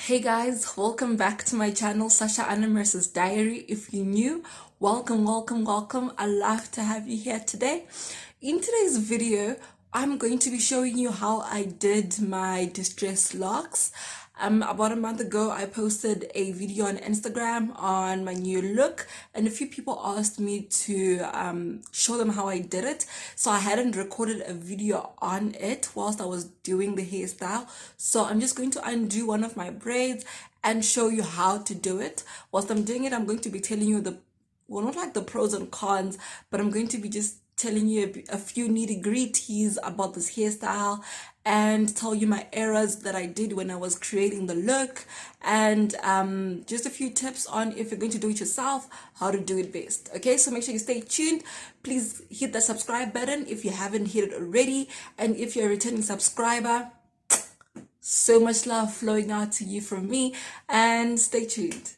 Hey guys, welcome back to my channel, Sasha Annamercy's Diary. If you're new, welcome. I love to have you here today. In today's video, I'm going to be showing you how I did my distressed locks. About a month ago, I posted a video on Instagram on my new look, and a few people asked me to show them how I did it. So I hadn't recorded a video on it whilst I was doing the hairstyle. So I'm just going to undo one of my braids and show you how to do it. Whilst I'm doing it, I'm going to be telling you well, not like the pros and cons, but I'm going to be just telling you a few nitty-gritties about this hairstyle and tell you my errors that I did when I was creating the look, and just a few tips on, if you're going to do it yourself, how to do it best. Okay, so make sure you stay tuned. Please hit the subscribe button if you haven't hit it already, and if you're a returning subscriber, so much love flowing out to you from me, and stay tuned.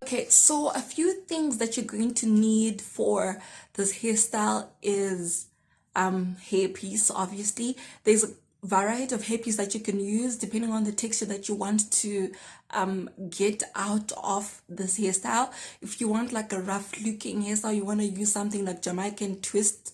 Okay, so a few things that you're going to need for this hairstyle is hairpiece. Obviously, there's a variety of hairpiece that you can use depending on the texture that you want to get out of this hairstyle. If you want like a rough looking hairstyle, you want to use something like Jamaican twist,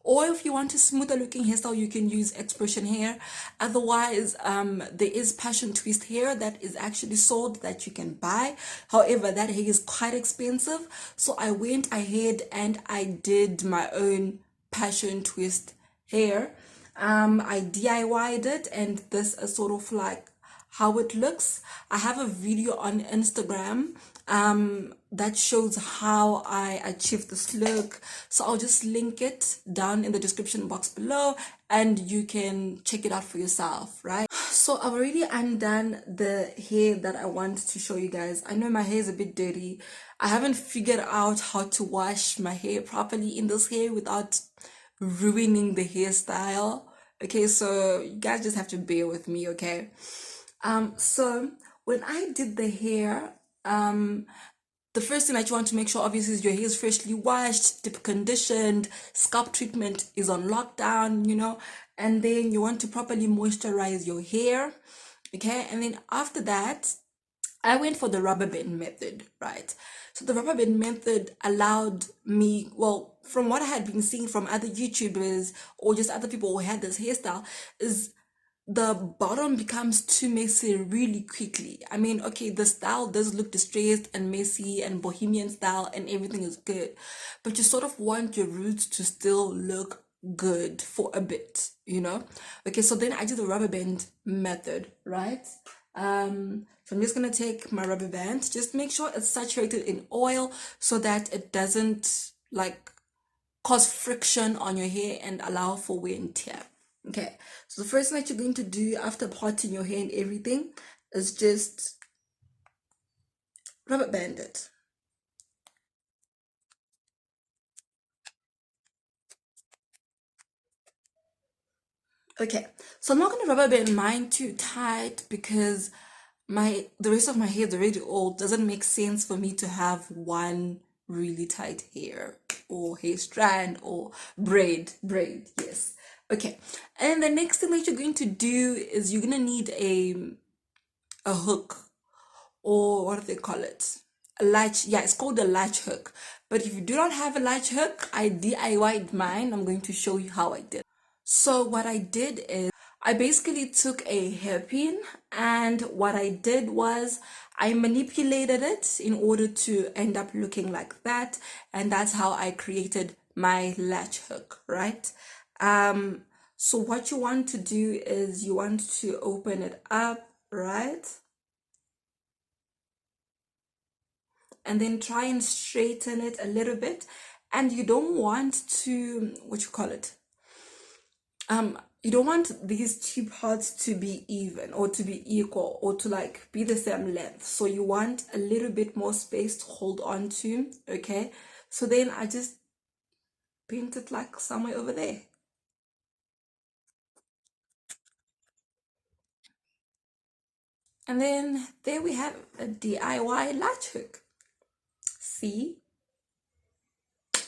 or if you want a smoother looking hairstyle, you can use expression hair. Otherwise, there is passion twist hair that is actually sold that you can buy. However, that hair is quite expensive, so I went ahead and I did my own passion twist hair. I DIY'd it, and this is sort of like how it looks. I have a video on Instagram that shows how I achieved this look, so I'll just link it down in the description box below and you can check it out for yourself, right? So I've already undone the hair that I want to show you guys. I know my hair is a bit dirty. I haven't figured out how to wash my hair properly in this hair without ruining the hairstyle. Okay, so you guys just have to bear with me, okay? So when I did the hair, the first thing that you want to make sure, obviously, is your hair is freshly washed, deep conditioned, scalp treatment is on lockdown, and then you want to properly moisturize your hair, okay? And then after that, I went for the rubber band method, right? So the rubber band method allowed me, well, from what I had been seeing from other YouTubers or just other people who had this hairstyle, is the bottom becomes too messy really quickly. I mean, okay, the style does look distressed and messy and bohemian style and everything is good, but you sort of want your roots to still look good for a bit, Okay, so then I did the rubber band method, right? So I'm just gonna take my rubber band, just make sure it's saturated in oil so that it doesn't like cause friction on your hair and allow for wear and tear. Okay, so the first thing that you're going to do after parting your hair and everything is just rubber band it. Okay, so I'm not going to rubber band mine too tight because the rest of my hair is already old. Doesn't make sense for me to have one really tight hair or hair strand or braid, yes. Okay, and the next thing that you're going to do is you're gonna need a hook, or what do they call it, a latch. Yeah, it's called a latch hook. But if you do not have a latch hook, I DIY'd mine. I'm going to show you how I did. So what I did is I basically took a hairpin, and what I did was I manipulated it in order to end up looking like that, and that's how I created my latch hook, right? So what you want to do is you want to open it up, right? And then try and straighten it a little bit, and you don't want to, what you call it, you don't want these two parts to be even or to be equal or to like be the same length, so you want a little bit more space to hold on to. Okay, so then I just paint it like somewhere over there. And then there we have a DIY latch hook. See?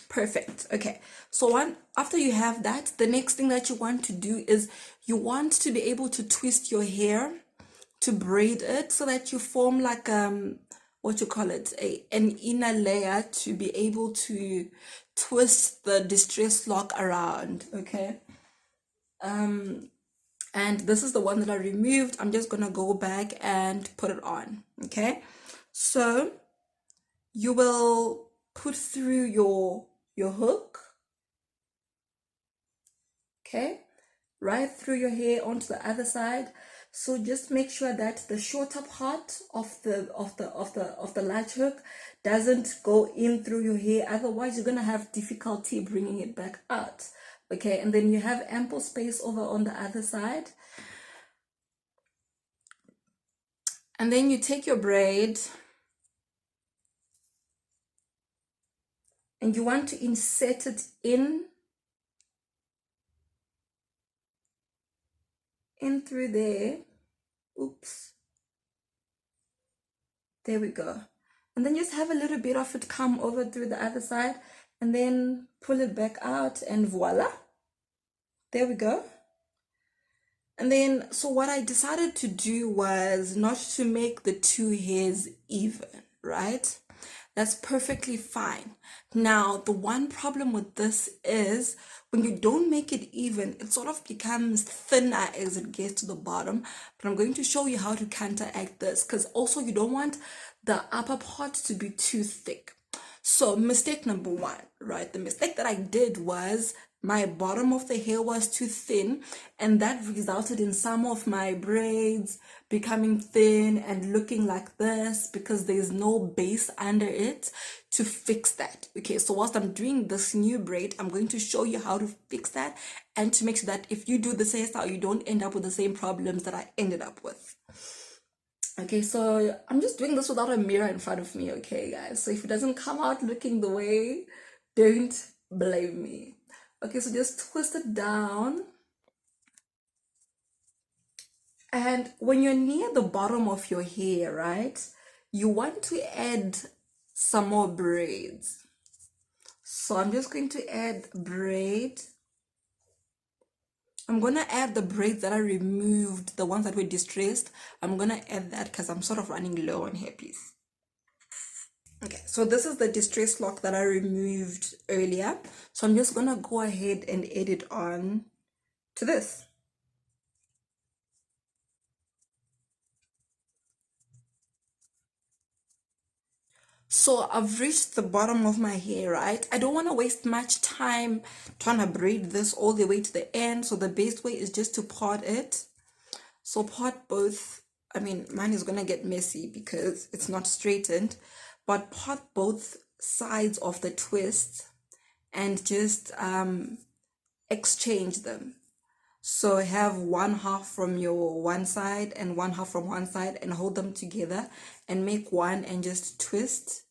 Perfect. Okay, so after you have that, the next thing that you want to do is you want to be able to twist your hair, to braid it, so that you form like what you call it, an inner layer to be able to twist the distress lock around. Okay, and this is the one that I removed. I'm just gonna go back and put it on. Okay, so you will put through your hook, okay, right through your hair onto the other side. So just make sure that the shorter part of the latch hook doesn't go in through your hair, otherwise you're gonna have difficulty bringing it back out. Okay, and then you have ample space over on the other side, and then you take your braid and you want to insert it in through there. Oops, there we go. And then just have a little bit of it come over through the other side, and then pull it back out, and voila, there we go. And then, so what I decided to do was not to make the two hairs even, right? That's perfectly fine. Now, the one problem with this is when you don't make it even, it sort of becomes thinner as it gets to the bottom. But I'm going to show you how to counteract this, because also you don't want the upper part to be too thick. So mistake number one, right? The mistake that I did was my bottom of the hair was too thin, and that resulted in some of my braids becoming thin and looking like this because there's no base under it to fix that. Okay, so whilst I'm doing this new braid, I'm going to show you how to fix that and to make sure that if you do the hairstyle, you don't end up with the same problems that I ended up with. Okay, so I'm just doing this without a mirror in front of me, okay, guys? So if it doesn't come out looking the way, don't blame me. Okay, so just twist it down. And when you're near the bottom of your hair, right, you want to add some more braids. So I'm just going to add braid. I'm gonna add the braids that I removed, the ones that were distressed. I'm gonna add that because I'm sort of running low on hairpiece. Okay, so this is the distress lock that I removed earlier. So I'm just gonna go ahead and add it on to this. So I've reached the bottom of my hair, right? I don't want to waste much time trying to braid this all the way to the end. So the best way is just to part it. So part both, I mean, mine is gonna get messy because it's not straightened, but part both sides of the twist and just exchange them. So have one half from your one side and one half from one side and hold them together and make one and just twist.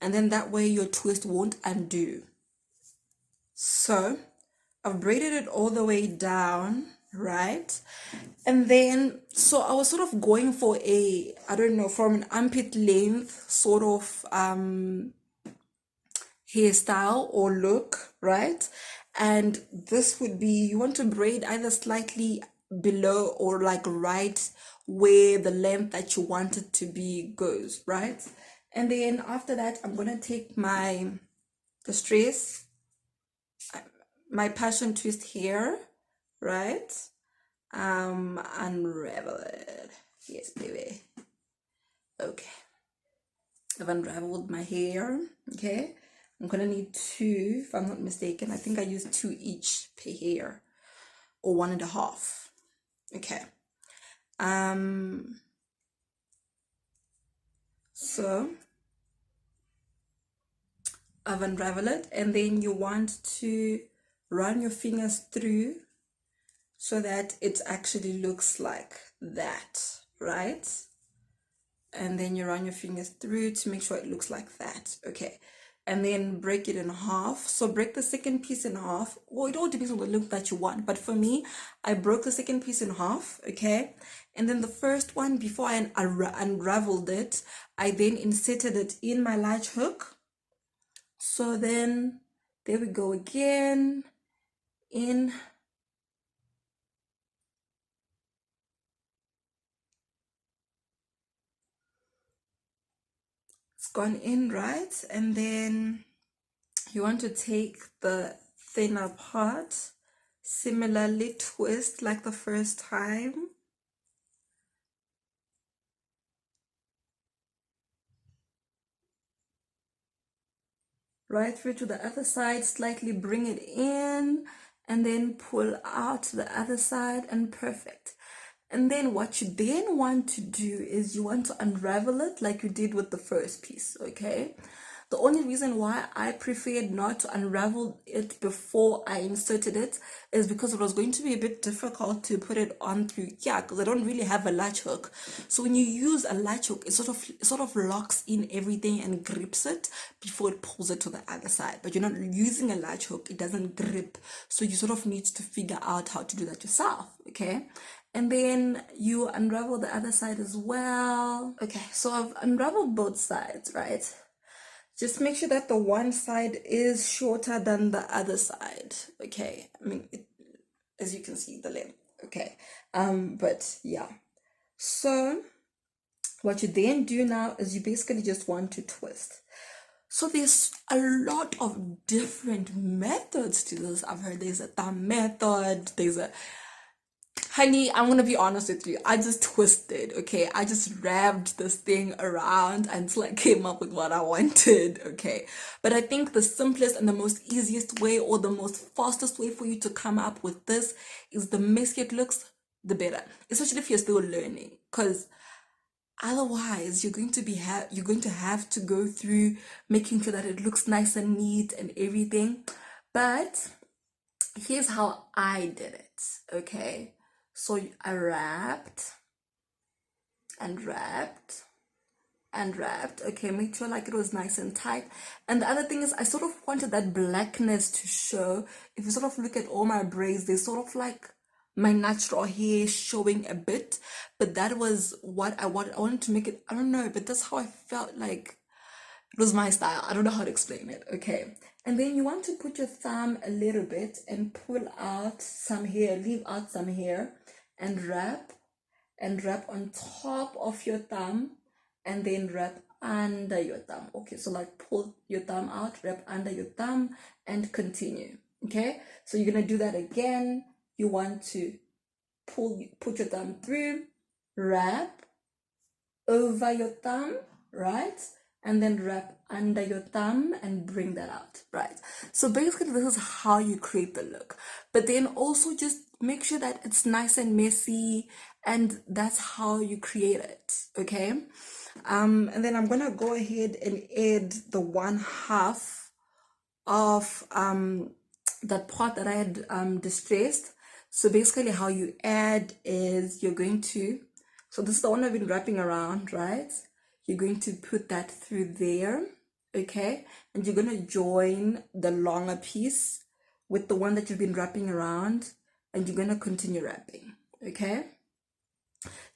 And then that way your twist won't undo. So I've braided it all the way down, right? And then, so I was sort of going for a, I don't know, from an armpit length sort of hairstyle or look, right? And this would be, you want to braid either slightly below or like right where the length that you want it to be goes, right? And then after that, I'm gonna take my distress, my passion twist here, right? Unravel it. Yes, baby. Okay, I've unraveled my hair. Okay, I'm gonna need two, if I'm not mistaken. I think I used two each per hair, or 1.5. Okay. So I've unraveled it, and then you want to run your fingers through so that it actually looks like that, right? And then you run your fingers through to make sure it looks like that. Okay, and then break it in half. So break the second piece in half. Well, it all depends on the look that you want, but for me, I broke the second piece in half, okay? And then the first one, before I unraveled it, I then inserted it in my latch hook. So then there we go again, in, it's gone in, right? And then you want to take the thinner part, similarly twist like the first time. Right through to the other side, slightly bring it in, and then pull out to the other side, and perfect. And then what you then want to do is you want to unravel it like you did with the first piece, okay? The only reason why I preferred not to unravel it before I inserted it is because it was going to be a bit difficult to put it on through here, because I don't really have a latch hook. So when you use a latch hook, it sort of locks in everything and grips it before it pulls it to the other side. But you're not using a latch hook, it doesn't grip. So you sort of need to figure out how to do that yourself, okay? And then you unravel the other side as well. Okay, so I've unraveled both sides, right? Just make sure that the one side is shorter than the other side, okay? I mean, as you can see, the length, okay? But yeah. So what you then do now is you basically just want to twist. So there's a lot of different methods to this. I've heard there's a thumb method, there's a, honey, I'm gonna be honest with you. I just twisted, okay? I just wrapped this thing around until I came up with what I wanted, okay? But I think the simplest and the most easiest way, or the most fastest way for you to come up with this, is the messier it looks, the better. Especially if you're still learning, because otherwise you're going to have to go through making sure that it looks nice and neat and everything. But here's how I did it, okay? So I wrapped and wrapped and wrapped, okay, make sure like it was nice and tight. And the other thing is I sort of wanted that blackness to show. If you sort of look at all my braids, they sort of like my natural hair showing a bit, but that was what I wanted. I wanted to make it, I don't know, but that's how I felt like it was my style. I don't know how to explain it, okay? And then you want to put your thumb a little bit and pull out some hair, leave out some hair, and wrap on top of your thumb, and then wrap under your thumb. Okay, so like pull your thumb out, wrap under your thumb, and continue. Okay, so you're gonna do that again. You want to put your thumb through, wrap over your thumb, right? And then wrap under your thumb and bring that out, right? So basically this is how you create the look. But then also just make sure that it's nice and messy, and that's how you create it, okay? And then I'm gonna go ahead and add the 1/2 of that part that I had distressed. So basically how you add is you're going to, so this is the one I've been wrapping around, right? You're going to put that through there, okay? And you're gonna join the longer piece with the one that you've been wrapping around, and you're gonna continue wrapping, okay?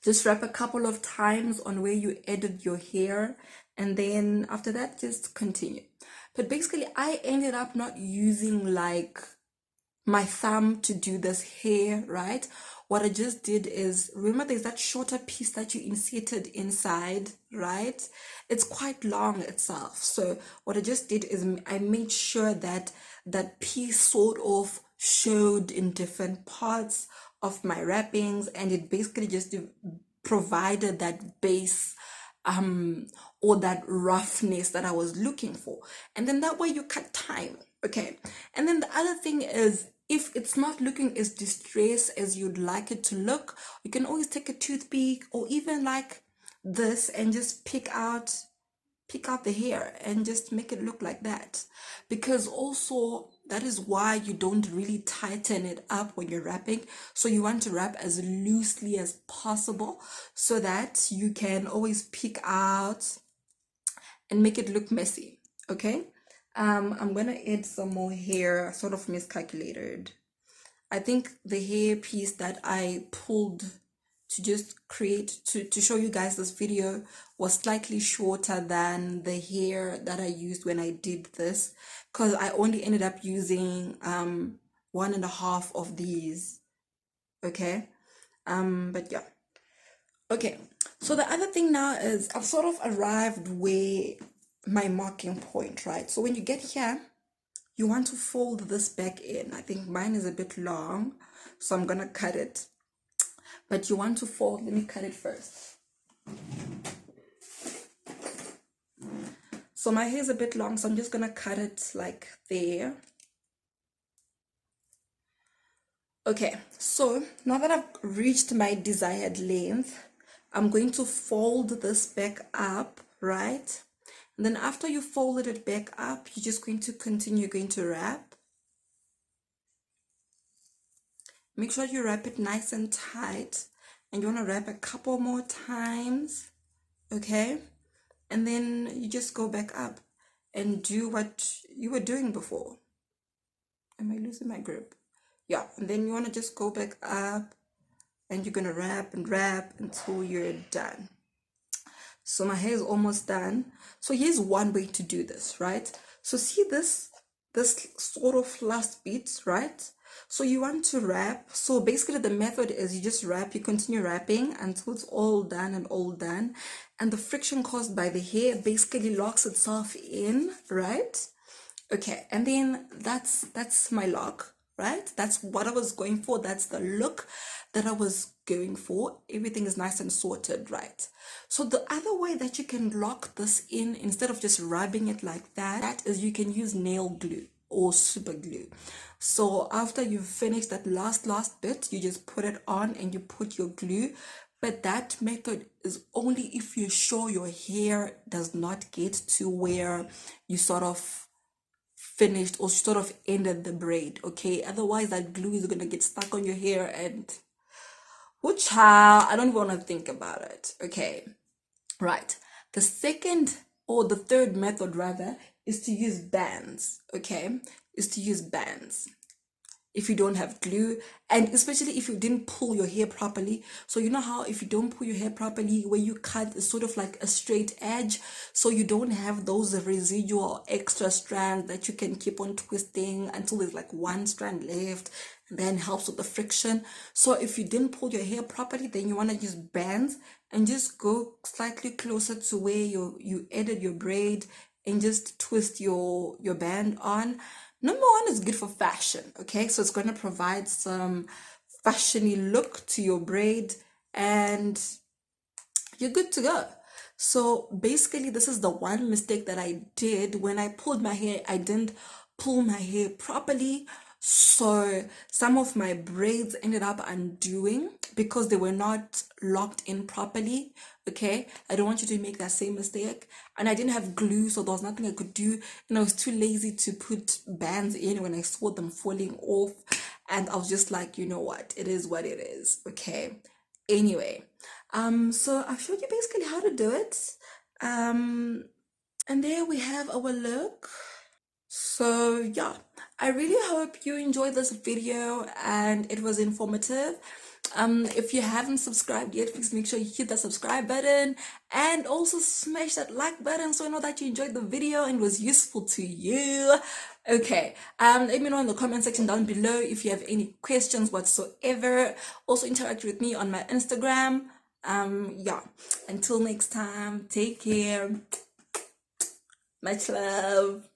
Just wrap a couple of times on where you added your hair, and then after that just continue. But basically I ended up not using like my thumb to do this hair, right? What I just did is, remember there's that shorter piece that you inserted inside, right? It's quite long itself. So what I just did is I made sure that that piece sort of showed in different parts of my wrappings, and it basically just provided that base or that roughness that I was looking for. And then that way you cut time, okay? And then the other thing is, if it's not looking as distressed as you'd like it to look, you can always take a toothpick or even like this and just pick out the hair and just make it look like that. Because also that is why you don't really tighten it up when you're wrapping. So you want to wrap as loosely as possible so that you can always pick out and make it look messy, okay? I'm gonna add some more hair, sort of miscalculated. I think the hair piece that I pulled to just create to show you guys this video was slightly shorter than the hair that I used when I did this, because I only ended up using 1.5 of these. Okay, but yeah. Okay, so the other thing now is I've sort of arrived where my marking point, right? So when you get here, you want to fold this back in. I think mine is a bit long, so I'm gonna cut it. But you want to fold, let me cut it first. So my hair is a bit long, so I'm just gonna cut it like there. Okay, so now that I've reached my desired length, I'm going to fold this back up, right? And then after you folded it back up, you're just going to continue going to wrap. Make sure you wrap it nice and tight, and you want to wrap a couple more times, okay? And then you just go back up and do what you were doing before. Am I losing my grip? Yeah, and then you want to just go back up, and you're gonna wrap and wrap until you're done. So my hair is almost done. So here's one way to do this, right? So see this sort of last bit, right? So you want to wrap. So basically the method is you just wrap, you continue wrapping until it's all done and all done. And the friction caused by the hair basically locks itself in, right? Okay, and then that's my lock, right? That's what I was going for. That's the look that I was going for. Everything is nice and sorted, right? So the other way that you can lock this in instead of just rubbing it like that is you can use nail glue or super glue. So after you've finished that last bit, you just put it on and you put your glue. But that method is only if you're sure your hair does not get to where you sort of finished or sort of ended the braid, okay? Otherwise that glue is gonna get stuck on your hair and child, I don't want to think about it, okay? Right, the second or the third method rather is to use bands, okay? Is to use bands if you don't have glue, and especially if you didn't pull your hair properly. So you know how if you don't pull your hair properly, where you cut is sort of like a straight edge, so you don't have those residual extra strands that you can keep on twisting until there's like one strand left, and then helps with the friction. So if you didn't pull your hair properly, then you want to use bands and just go slightly closer to where you ended your braid and just twist your band on. Number one is good for fashion, okay? So it's going to provide some fashiony look to your braid and you're good to go. So basically this is the one mistake that I did when I pulled my hair. I didn't pull my hair properly, so some of my braids ended up undoing because they were not locked in properly, okay? I don't want you to make that same mistake. And I didn't have glue, so there was nothing I could do, and I was too lazy to put bands in when I saw them falling off, and I was just like, you know what, it is what it is, okay? Anyway, so I've showed you basically how to do it, and there we have our look. So yeah, I really hope you enjoyed this video and it was informative. If you haven't subscribed yet, please make sure you hit that subscribe button and also smash that like button so I know that you enjoyed the video and was useful to you. Okay, let me know in the comment section down below if you have any questions whatsoever. Also interact with me on my Instagram. Yeah, until next time, take care. Much love.